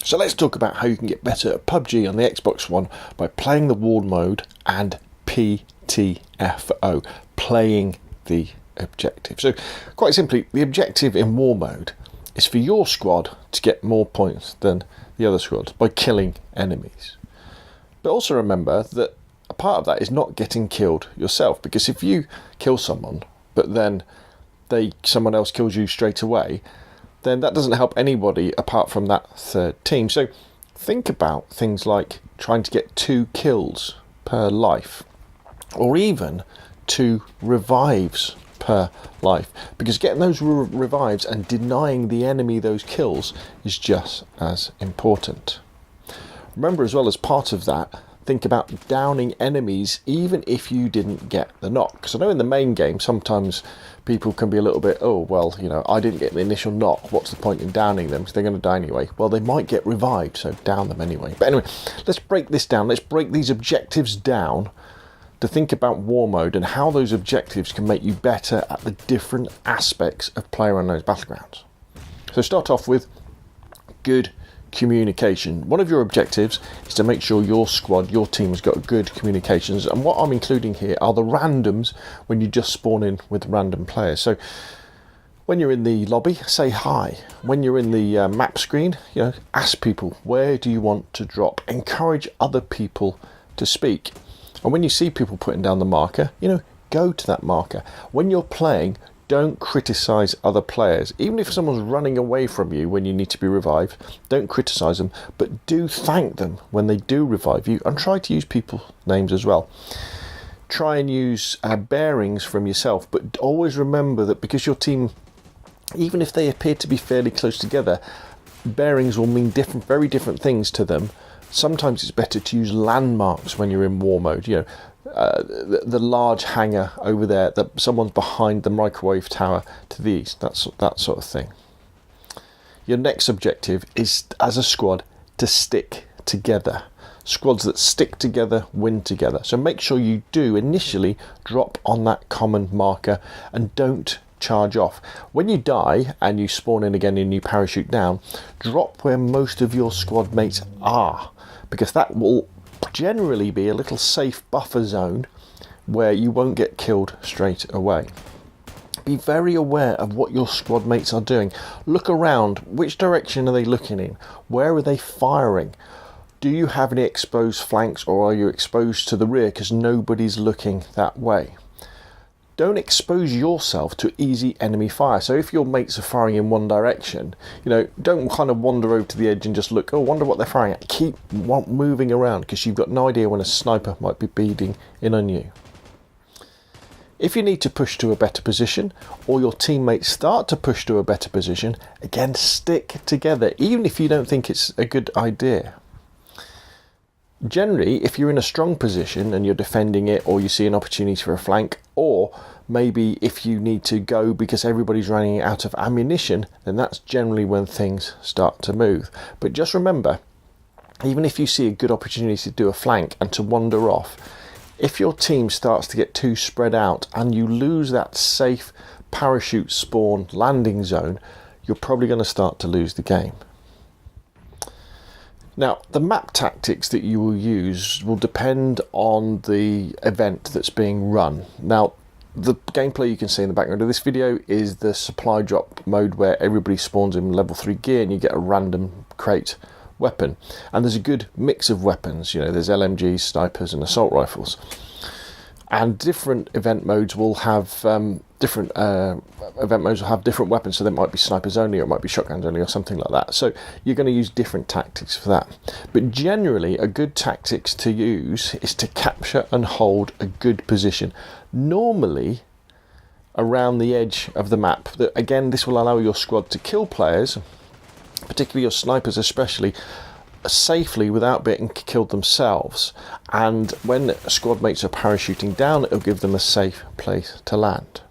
So let's talk about how you can get better at PUBG on the Xbox One by playing the War mode and PTFO, playing the objective. So quite simply, the objective in War mode is for your squad to get more points than the other squads by killing enemies. But also remember that a part of that is not getting killed yourself, because if you kill someone but then someone else kills you straight away, then that doesn't help anybody apart from that third team. So think about things like trying to get 2 kills per life, or even 2 revives per life, because getting those revives and denying the enemy those kills is just as important. Remember as well, as part of that, think about downing enemies even if you didn't get the knock. Because I know in the main game sometimes people can be a little bit, oh well, you know, I didn't get the initial knock, what's the point in downing them, because they're going to die anyway. Well, they might get revived, so down them anyway. But anyway, let's break this down. Let's break these objectives down to think about War mode and how those objectives can make you better at the different aspects of PlayerUnknown's Battlegrounds. So start off with good communication. One of your objectives is to make sure your squad, your team, has got good communications, and what I'm including here are the randoms when you just spawn in with random players. So when you're in the lobby, say hi. When you're in the map screen, you know, ask people, where do you want to drop? Encourage other people to speak. And when you see people putting down the marker, you know, go to that marker. When you're playing, don't criticise other players. Even if someone's running away from you when you need to be revived, don't criticise them, but do thank them when they do revive you, and try to use people's names as well. Try and use bearings from yourself, but always remember that because your team, even if they appear to be fairly close together, bearings will mean very different things to them. Sometimes it's better to use landmarks when you're in War mode. You know, the large hangar over there, that someone's behind the microwave tower to the east, that sort of thing. Your next objective is, as a squad, to stick together. Squads that stick together win together. So make sure you do initially drop on that common marker and don't charge off. When you die and you spawn in again and you parachute down, drop where most of your squad mates are, because that will generally be a little safe buffer zone where you won't get killed straight away. Be very aware of what your squad mates are doing. Look around. Which direction are they looking in? Where are they firing? Do you have any exposed flanks, or are you exposed to the rear because nobody's looking that way? Don't expose yourself to easy enemy fire. So if your mates are firing in one direction, you know, don't kind of wander over to the edge and just look, oh, wonder what they're firing at. Keep moving around, because you've got no idea when a sniper might be beating in on you. If you need to push to a better position, or your teammates start to push to a better position, again, stick together, even if you don't think it's a good idea. Generally, if you're in a strong position and you're defending it, or you see an opportunity for a flank, or maybe if you need to go because everybody's running out of ammunition, then that's generally when things start to move. But just remember, even if you see a good opportunity to do a flank and to wander off, if your team starts to get too spread out and you lose that safe parachute spawn landing zone, you're probably going to start to lose the game. Now, the map tactics that you will use will depend on the event that's being run. Now, the gameplay you can see in the background of this video is the supply drop mode, where everybody spawns in level 3 gear and you get a random crate weapon. And there's a good mix of weapons. You know, there's LMGs, snipers and assault rifles. And different event modes will have different weapons, so there might be snipers only, or it might be shotguns only, or something like that. So you're going to use different tactics for that. But generally, a good tactics to use is to capture and hold a good position, normally around the edge of the map. Again, this will allow your squad to kill players, particularly your snipers especially, safely without being killed themselves. And when squad mates are parachuting down, it'll give them a safe place to land.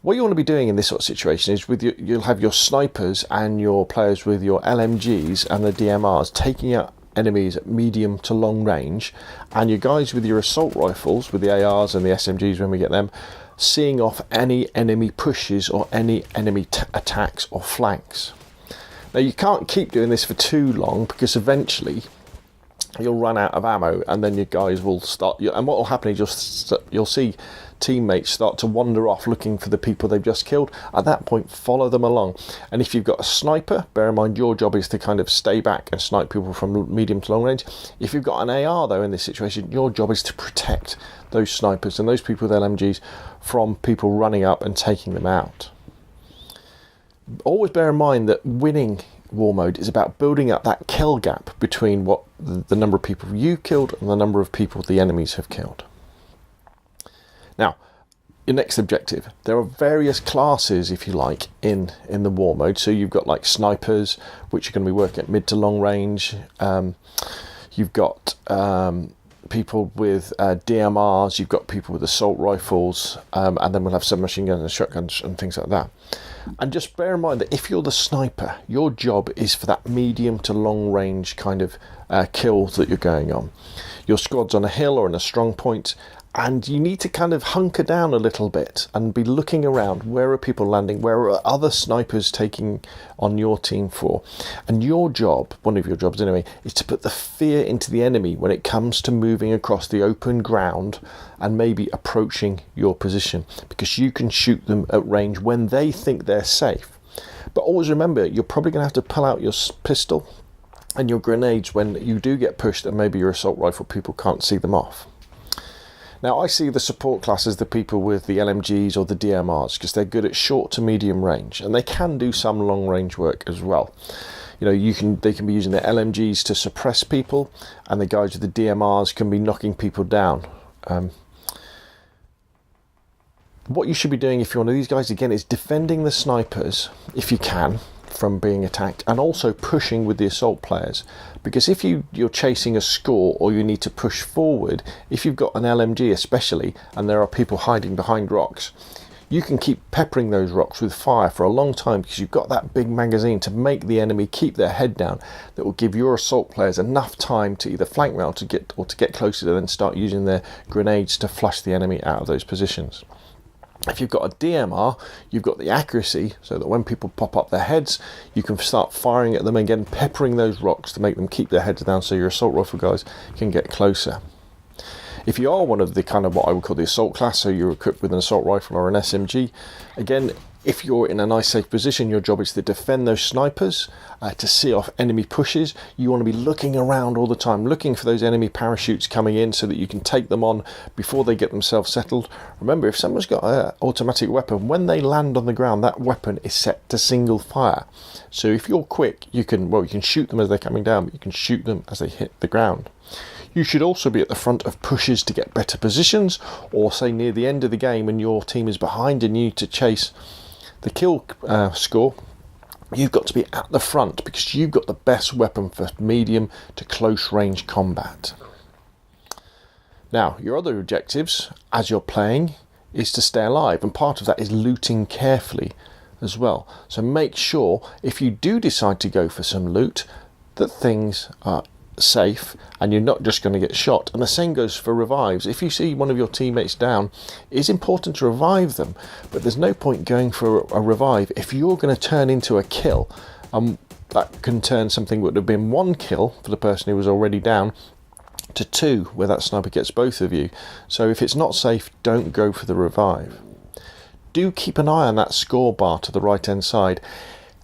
What you want to be doing in this sort of situation is you'll have your snipers and your players with your LMGs and the DMRs taking out enemies at medium to long range, and your guys with your assault rifles, with the ARs and the SMGs when we get them, seeing off any enemy pushes or any enemy attacks or flanks. Now you can't keep doing this for too long, because eventually you'll run out of ammo, and then your guys will start, and what will happen is you'll see teammates start to wander off looking for the people they've just killed. At that point, follow them along, and if you've got a sniper, bear in mind your job is to kind of stay back and snipe people from medium to long range. If you've got an AR though in this situation, your job is to protect those snipers and those people with LMGs from people running up and taking them out. Always bear in mind that winning war mode is about building up that kill gap between what the number of people you killed and the number of people the enemies have killed. Now, your next objective, there are various classes, if you like, in the war mode. So you've got like snipers, which are going to be working at mid to long range. You've got people with DMRs, you've got people with assault rifles, and then we'll have submachine guns and shotguns and things like that. And just bear in mind that if you're the sniper, your job is for that medium to long range kind of kills that you're going on. Your squad's on a hill or in a strong point, and you need to kind of hunker down a little bit and be looking around. Where are people landing? Where are other snipers taking on your team for? And your job, one of your jobs anyway, is to put the fear into the enemy when it comes to moving across the open ground and maybe approaching your position, because you can shoot them at range when they think they're safe. But always remember, you're probably going to have to pull out your pistol and your grenades when you do get pushed and maybe your assault rifle people can't see them off. Now, I see the support class as the people with the LMGs or the DMRs, because they're good at short to medium range, and they can do some long range work as well. You know, they can be using their LMGs to suppress people, and the guys with the DMRs can be knocking people down. What you should be doing if you're one of these guys, again, is defending the snipers, if you can, from being attacked, and also pushing with the assault players, because if you're chasing a score or you need to push forward, if you've got an LMG especially and there are people hiding behind rocks, you can keep peppering those rocks with fire for a long time, because you've got that big magazine to make the enemy keep their head down. That will give your assault players enough time to either flank round to get closer to then start using their grenades to flush the enemy out of those positions. If you've got a DMR, you've got the accuracy, so that when people pop up their heads, you can start firing at them again, peppering those rocks to make them keep their heads down so your assault rifle guys can get closer. If you are one of the kind of what I would call the assault class, so you're equipped with an assault rifle or an SMG, again, if you're in a nice safe position, your job is to defend those snipers, to see off enemy pushes. You want to be looking around all the time, looking for those enemy parachutes coming in so that you can take them on before they get themselves settled. Remember, if someone's got an automatic weapon, when they land on the ground, that weapon is set to single fire. So if you're quick, you can shoot them as they're coming down, but you can shoot them as they hit the ground. You should also be at the front of pushes to get better positions, or say near the end of the game when your team is behind and you need to chase the kill score. You've got to be at the front, because you've got the best weapon for medium to close range combat. Now, your other objectives as you're playing is to stay alive, and part of that is looting carefully as well. So make sure, if you do decide to go for some loot, that things are safe and you're not just going to get shot. And the same goes for revives. If you see one of your teammates down, it's important to revive them, but there's no point going for a revive if you're going to turn into a kill, that can turn something that would have been one kill for the person who was already down to two, where that sniper gets both of you. So if it's not safe, don't go for the revive. Do keep an eye on that score bar to the right hand side.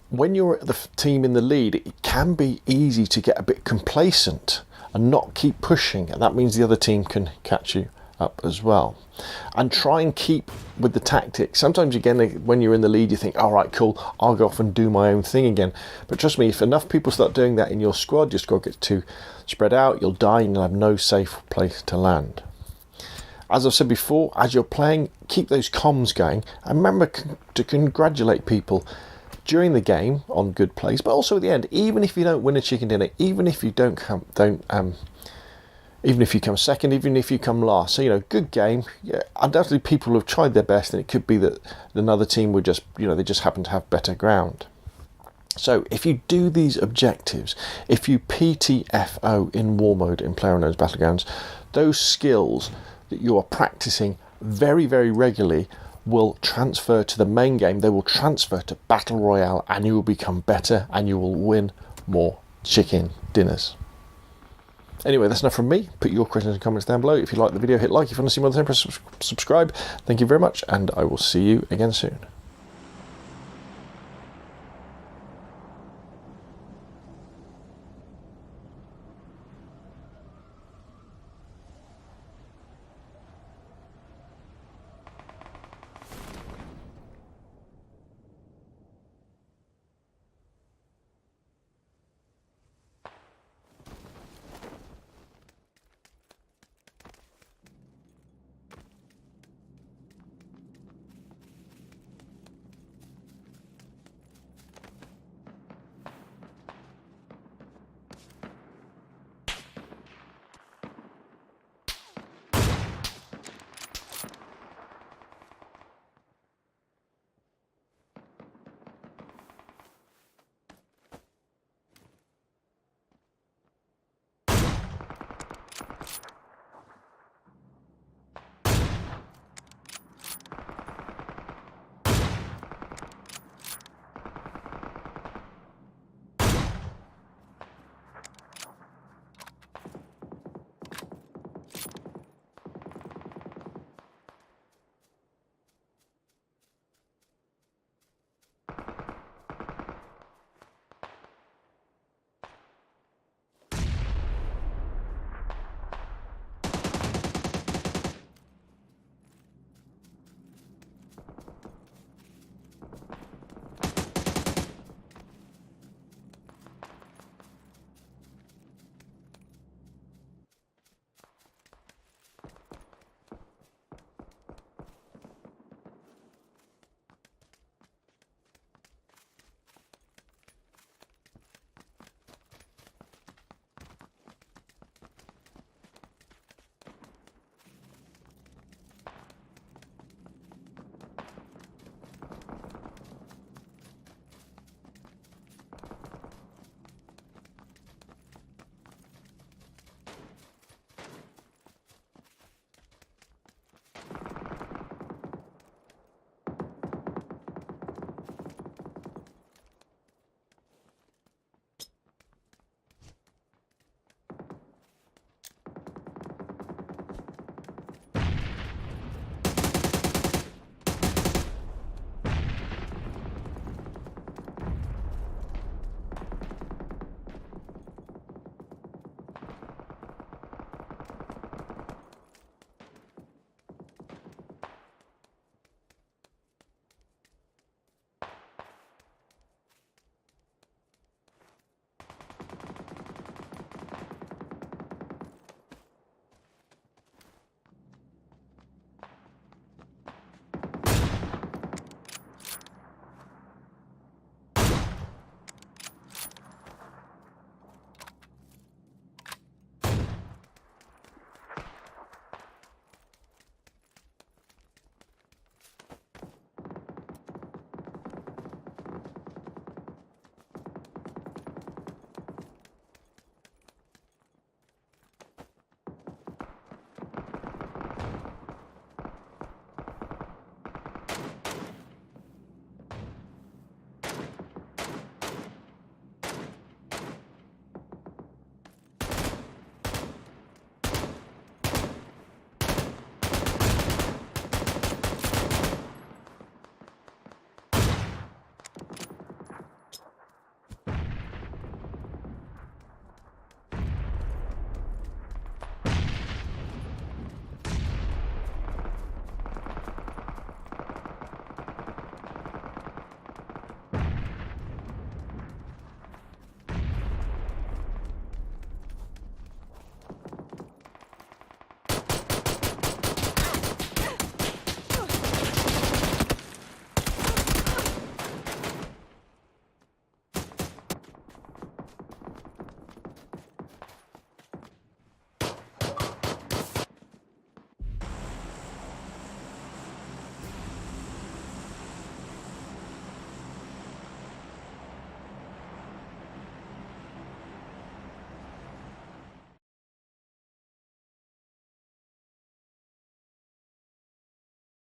When you're at the team in the lead, it can be easy to get a bit complacent and not keep pushing, and that means the other team can catch you up as well. And try and keep with the tactics. Sometimes again, when you're in the lead, you think, all right, cool, I'll go off and do my own thing again. But trust me, if enough people start doing that in your squad gets too spread out, you'll die and you'll have no safe place to land. As I've said before, as you're playing, keep those comms going, and remember to congratulate people during the game on good plays, but also at the end. Even if you don't win a chicken dinner, even if you even if you come second, even if you come last, so good game. Yeah, undoubtedly people have tried their best, and it could be that another team would just they just happen to have better ground. So if you do these objectives, if you PTFO in war mode in PlayerUnknown's Battlegrounds, those skills that you are practicing very, very regularly will transfer to the main game. They will transfer to Battle Royale, and you will become better and you will win more chicken dinners. Anyway, that's enough from me. Put your questions and comments down below. If you like the video, hit like. If you want to see more of the same, press subscribe. Thank you very much, and I will see you again soon.